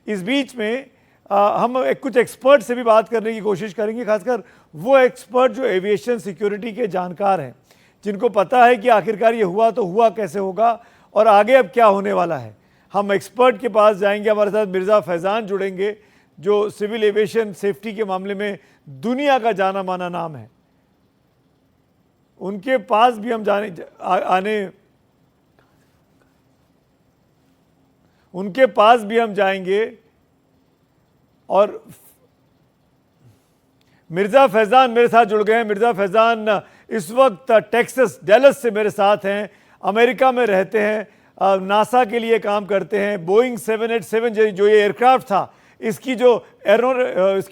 इस बीच में हम कुछ एक्सपर्ट से भी बात करने की कोशिश करेंगे, खासकर वो एक्सपर्ट जो एविएशन सिक्योरिटी के जानकार हैं, जिनको पता है कि आखिरकार ये हुआ तो हुआ कैसे होगा और आगे अब क्या होने वाला है। हम एक्सपर्ट के पास जाएंगे। हमारे साथ मिर्ज़ा फैज़ान जुड़ेंगे, जो सिविल एविएशन सेफ्टी के मामले में दुनिया का जाना माना नाम है। उनके पास भी हम उनके पास भी हम जाएंगे। और मिर्ज़ा फैज़ान मेरे साथ जुड़ गए हैं। मिर्ज़ा फैज़ान इस वक्त टेक्सास डैलस से मेरे साथ हैं, अमेरिका में रहते हैं, नासा के लिए काम करते हैं। बोइंग 787 जो ये एयरक्राफ्ट था, इसकी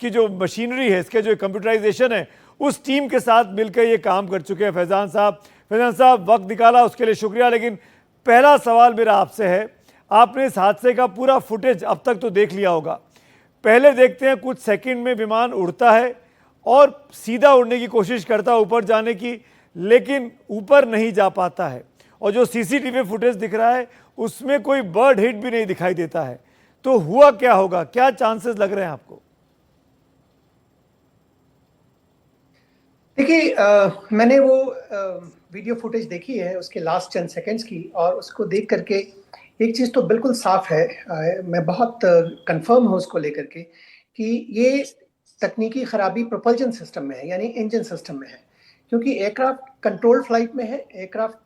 जो मशीनरी है, इसके जो कंप्यूटराइजेशन है, उस टीम के साथ मिलकर ये काम कर चुके हैं फैज़ान साहब वक्त निकाला उसके लिए शुक्रिया। लेकिन पहला सवाल मेरा आपसे है, आपने इस हादसे का पूरा फुटेज अब तक तो देख लिया होगा। पहले देखते हैं, कुछ सेकंड में विमान उड़ता है और सीधा उड़ने की कोशिश करता है ऊपर जाने की, लेकिन ऊपर नहीं जा पाता है। और जो सीसीटीवी फुटेज दिख रहा है उसमें कोई बर्ड हिट भी नहीं दिखाई देता है। तो हुआ क्या होगा, क्या चांसेस लग रहे हैं आपको? देखिए, मैंने वो वीडियो फुटेज देखी है उसके लास्ट 10 सेकंड्स की, और उसको देख करके एक चीज़ तो बिल्कुल साफ है। मैं बहुत कंफर्म हूँ उसको लेकर के कि ये तकनीकी खराबी प्रोपल्जन सिस्टम में है, यानी इंजन सिस्टम में है। क्योंकि एयरक्राफ्ट कंट्रोल फ्लाइट में है, एयरक्राफ्ट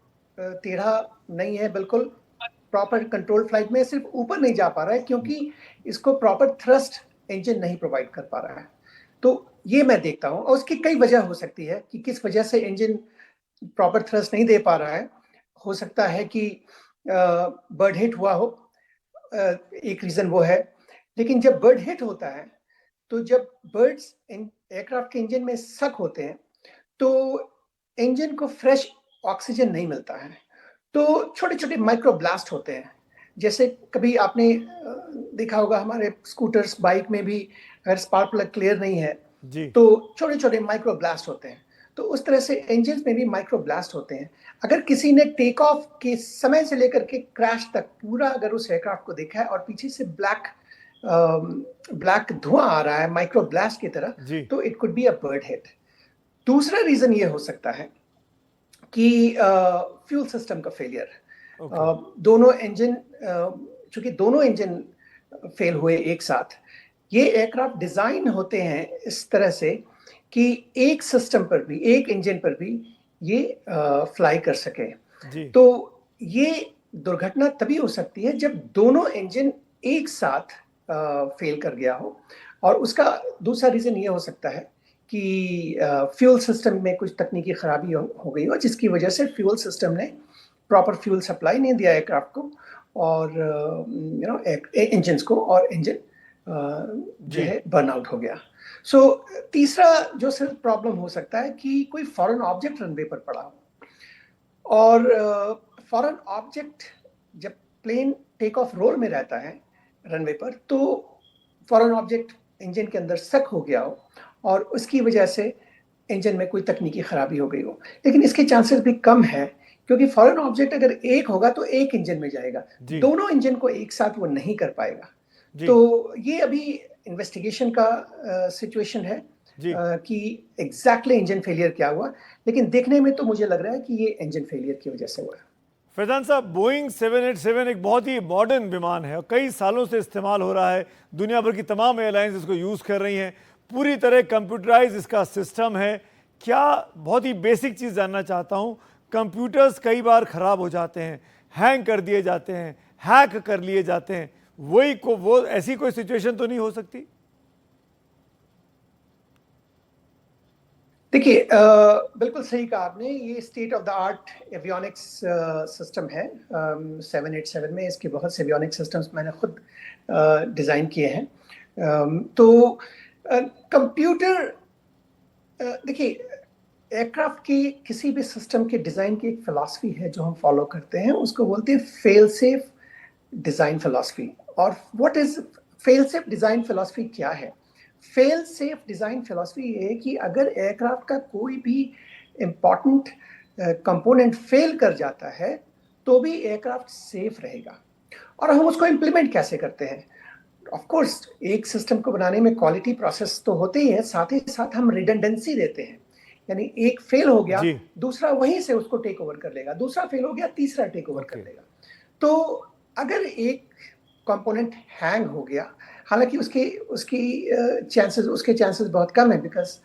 टेढ़ा नहीं है, बिल्कुल प्रॉपर कंट्रोल फ्लाइट में, सिर्फ ऊपर नहीं जा पा रहा है क्योंकि इसको प्रॉपर थ्रस्ट इंजन नहीं प्रोवाइड कर पा रहा है। तो ये मैं देखता हूँ, और उसकी कई वजह हो सकती है कि किस वजह से इंजन प्रॉपर थ्रस्ट नहीं दे पा रहा है। हो सकता है कि बर्ड हिट हुआ हो, एक रीजन वो है। लेकिन जब बर्ड हिट होता है, तो जब बर्ड्स एयरक्राफ्ट के इंजन में सक होते हैं, तो इंजन को फ्रेश ऑक्सीजन नहीं मिलता है, तो छोटे छोटे माइक्रो ब्लास्ट होते हैं। जैसे कभी आपने देखा होगा हमारे स्कूटर्स, बाइक में भी अगर स्पार्क प्लग क्लियर नहीं है जी। तो छोटे छोटे माइक्रो ब्लास्ट होते हैं। तो उस तरह से इंजन में भी माइक्रो ब्लास्ट होते हैं। अगर किसी ने टेक ऑफ के समय से लेकर के क्रैश तक पूरा अगर उस एयरक्राफ्ट को देखा है और पीछे से ब्लैक धुआं आ रहा है माइक्रो ब्लास्ट की तरह, तो it could be a bird hit. दूसरा रीजन ये हो सकता है कि फ्यूल सिस्टम का फेलियर। दोनों इंजन, चूंकि दोनों इंजन फेल हुए एक साथ, ये एयरक्राफ्ट डिजाइन होते हैं इस तरह से कि एक सिस्टम पर भी, एक इंजन पर भी ये फ्लाई कर सके। तो ये दुर्घटना तभी हो सकती है जब दोनों इंजन एक साथ फेल कर गया हो। और उसका दूसरा रीजन ये हो सकता है कि फ्यूल सिस्टम में कुछ तकनीकी खराबी हो गई हो, जिसकी वजह से फ्यूल सिस्टम ने प्रॉपर फ्यूल सप्लाई नहीं दिया एयरक्राफ्ट को और इंजन को, और इंजन जो है बर्नआउट हो गया। सो तीसरा जो सिर्फ प्रॉब्लम हो सकता है कि कोई फॉरेन ऑब्जेक्ट रनवे पर पड़ा हो, और फॉरेन ऑब्जेक्ट जब प्लेन टेक ऑफ रोल में रहता है रनवे पर, तो फॉरेन ऑब्जेक्ट इंजन के अंदर सक हो गया हो और उसकी वजह से इंजन में कोई तकनीकी खराबी हो गई हो। लेकिन इसके चांसेस भी कम है, क्योंकि फॉरेन ऑब्जेक्ट अगर एक होगा तो एक इंजन में जाएगा, दोनों इंजन को एक साथ वो नहीं कर पाएगा। तो ये अभी इन्वेस्टिगेशन का सिचुएशन है कि एग्जैक्टली इंजन फेलियर क्या हुआ, लेकिन देखने में तो मुझे लग रहा है कि ये इंजन फेलियर की वजह से हुआ है। फैज़ान साहब, बोइंग 787 एक बहुत ही मॉडर्न विमान है और कई सालों से इस्तेमाल हो रहा है। दुनिया भर की तमाम एयरलाइंस इसको यूज़ कर रही हैं। पूरी तरह कंप्यूटराइज इसका सिस्टम है। क्या, बहुत ही बेसिक चीज़ जानना चाहता हूँ, कंप्यूटर्स कई बार ख़राब हो जाते हैं, हैंग कर दिए जाते हैं, हैक कर लिए जाते हैं, वो ऐसी कोई सिचुएशन तो नहीं हो सकती? देखिए, बिल्कुल सही कहा आपने। ये state of the art avionics system है 787 में। इसके बहुत से एवियोनिक्स सिस्टम्स मैंने खुद डिज़ाइन किए हैं। तो कंप्यूटर, देखिए, एयरक्राफ्ट की किसी भी सिस्टम के डिज़ाइन की एक फिलॉसफी है जो हम फॉलो करते हैं, उसको बोलते हैं फेल सेफ डिज़ाइन फिलॉसफी। और what is fail safe design philosophy क्या है? फेल सेफ डिज़ाइन फिलॉसफी ये है कि अगर एयरक्राफ्ट का कोई भी इंपॉर्टेंट कंपोनेंट फेल कर जाता है तो भी एयरक्राफ्ट सेफ रहेगा। और हम उसको इम्प्लीमेंट कैसे करते हैं? ऑफ कोर्स एक सिस्टम को बनाने में क्वालिटी प्रोसेस तो होते ही है, साथ ही साथ हम रिडंडेंसी देते हैं, यानी एक फेल हो गया दूसरा वहीं से उसको टेक ओवर कर लेगा, दूसरा फेल हो गया तीसरा टेक ओवर कर लेगा। तो अगर एक कंपोनेंट हैंग हो गया, हालांकि उसके चांसेस बहुत कम है, बिकॉज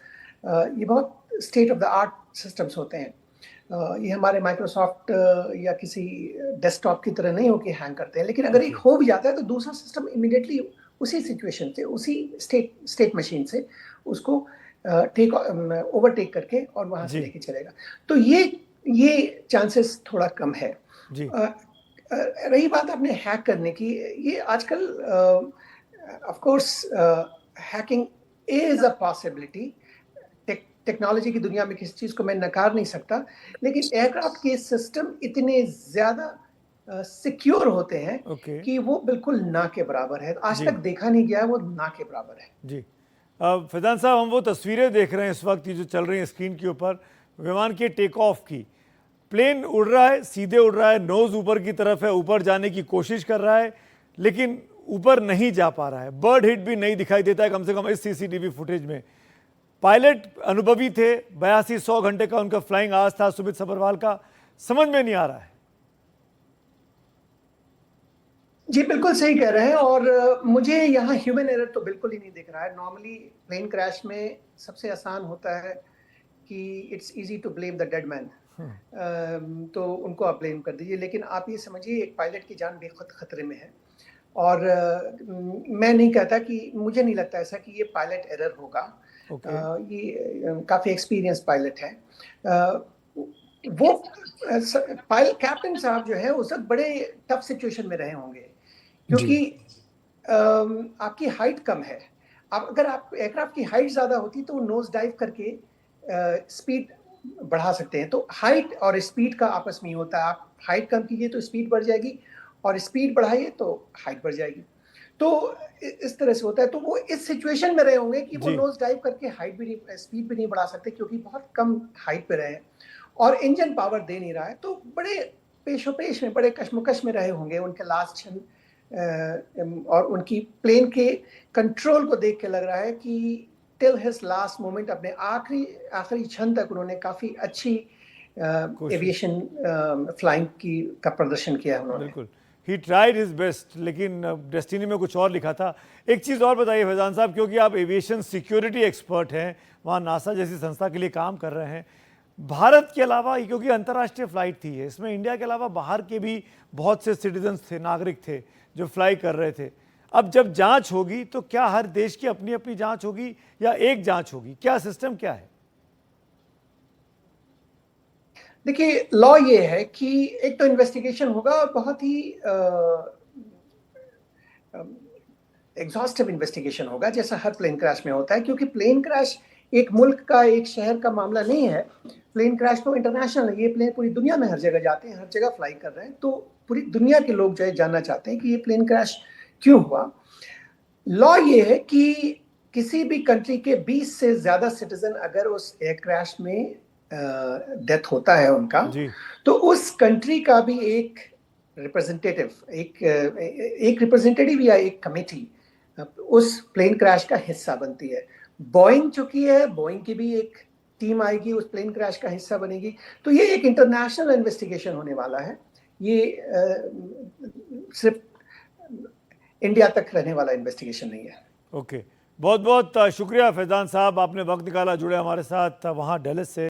ये बहुत state of the art systems होते हैं। ये हमारे माइक्रोसॉफ्ट या किसी डेस्कटॉप की तरह नहीं हो कि हैंग करते हैं, लेकिन अगर एक हो भी जाता है तो दूसरा सिस्टम इमीडिएटली उसी सिचुएशन से, उसी स्टेट मशीन से उसको ओवरटेक करके और वहां से लेके चलेगा। तो ये चांसेस थोड़ा कम है। रही बात आपने हैक करने की, ये आजकल of course hacking is a possibility. Technology की दुनिया में किसी चीज को मैं नकार नहीं सकता, लेकिन एयरक्राफ्ट के सिस्टम इतने ज्यादा सिक्योर होते हैं कि वो बिल्कुल ना के बराबर है। आज तक देखा नहीं गया है, वो ना के बराबर है। जी फैजान साहब, हम वो तस्वीरें देख रहे हैं इस वक्त जो चल रही हैं स्क्रीन के ऊपर, विमान के टेक ऑफ की। प्लेन उड़ रहा है, सीधे उड़ रहा है, नोज ऊपर की तरफ है, ऊपर जाने की कोशिश कर रहा है, लेकिन ऊपर नहीं जा पा रहा है। बर्ड हिट भी नहीं दिखाई देता है, कम से कम इस सीसीटीवी फुटेज में। पायलट अनुभवी थे, 82-100 घंटे का उनका फ्लाइंग आवर्स था सुमित सभरवाल का, समझ में नहीं आ रहा है। जी बिल्कुल सही कह रहे हैं, और मुझे यहाँ ह्यूमन एरर तो बिल्कुल ही नहीं दिख रहा है। नॉर्मली प्लेन क्रैश में सबसे आसान होता है कि it's easy to blame the dead man, तो उनको आप ब्लेम कर दीजिए, लेकिन आप ये समझिए एक पायलट की जान बेखुद खतरे में है। और मैं नहीं कहता कि, मुझे नहीं लगता ऐसा कि ये पायलट एरर होगा। ये काफी एक्सपीरियंस पायलट है। वो पायलट कैप्टन साहब जो है उस वक्त बड़े टफ सिचुएशन में रहे होंगे, क्योंकि आपकी हाइट कम है। अगर आप एयरक्राफ्ट की हाइट ज्यादा होती तो नोज डाइव करके स्पीड बढ़ा सकते हैं। तो हाइट और स्पीड का आपस में ही होता है, आप हाइट कम कीजिए तो स्पीड बढ़ जाएगी, और स्पीड बढ़ाइए तो हाइट बढ़ जाएगी। तो इस तरह से होता है। तो वो इस सिचुएशन में रहे होंगे कि वो नोज डाइव करके हाइट भी नहीं, स्पीड भी नहीं बढ़ा सकते, क्योंकि बहुत कम हाइट पे रहे हैं और इंजन पावर दे नहीं रहा है। तो बड़े पेशोपेश में, बड़े कश्मकश में रहे होंगे उनके लास्ट क्षण, और उनकी प्लेन के कंट्रोल को देख के लग रहा है कि टिल हिज लास्ट मोमेंट, अपने आखिरी क्षण तक उन्होंने काफी अच्छी एविएशन फ्लाइंग का प्रदर्शन किया उन्होंने। बिल्कुल, ही ट्राइड हिज बेस्ट, लेकिन डेस्टिनी में कुछ और लिखा था। एक चीज़ और बताइए फैजान साहब, क्योंकि आप एविएशन सिक्योरिटी एक्सपर्ट हैं, वहाँ नासा जैसी संस्था के लिए काम कर रहे हैं, भारत के अलावा, क्योंकि अंतर्राष्ट्रीय फ्लाइट थी है, इसमें इंडिया के अलावा बाहर के भी बहुत से सिटीजन्स थे, नागरिक थे जो फ्लाई कर रहे थे। अब जब जांच होगी तो क्या हर देश की अपनी अपनी जांच होगी या एक जांच होगी? क्या सिस्टम क्या है? देखिए, लॉ ये है कि एक तो इन्वेस्टिगेशन होगा, और बहुत ही एग्जॉस्टिव इन्वेस्टिगेशन होगा, जैसा हर प्लेन क्रैश में होता है, क्योंकि प्लेन क्रैश एक मुल्क का, एक शहर का मामला नहीं है। प्लेन क्रैश तो इंटरनेशनल है, ये प्लेन पूरी दुनिया में हर जगह जाते हैं, हर जगह फ्लाई कर रहे हैं। तो पूरी दुनिया के लोग जो है जानना चाहते हैं कि ये प्लेन क्रैश क्यों हुआ। लॉ ये है कि किसी भी कंट्री के 20 से ज्यादा सिटीजन अगर उस एयर क्रैश में डेथ होता है उनका, तो उस कंट्री का भी एक रिप्रेजेंटेटिव, एक रिप्रेजेंटेटिव या एक कमेटी उस प्लेन क्रैश का हिस्सा बनती है। बोइंग चुकी है, बोइंग की भी एक टीम आएगी, उस प्लेन क्रैश का हिस्सा बनेगी। तो ये एक इंटरनेशनल इन्वेस्टिगेशन होने वाला है, ये सिर्फ इंडिया तक रहने वाला इन्वेस्टिगेशन नहीं है। ओके, बहुत बहुत शुक्रिया फैजान साहब, आपने वक्त निकाला, जुड़े हमारे साथ वहाँ डैलस से।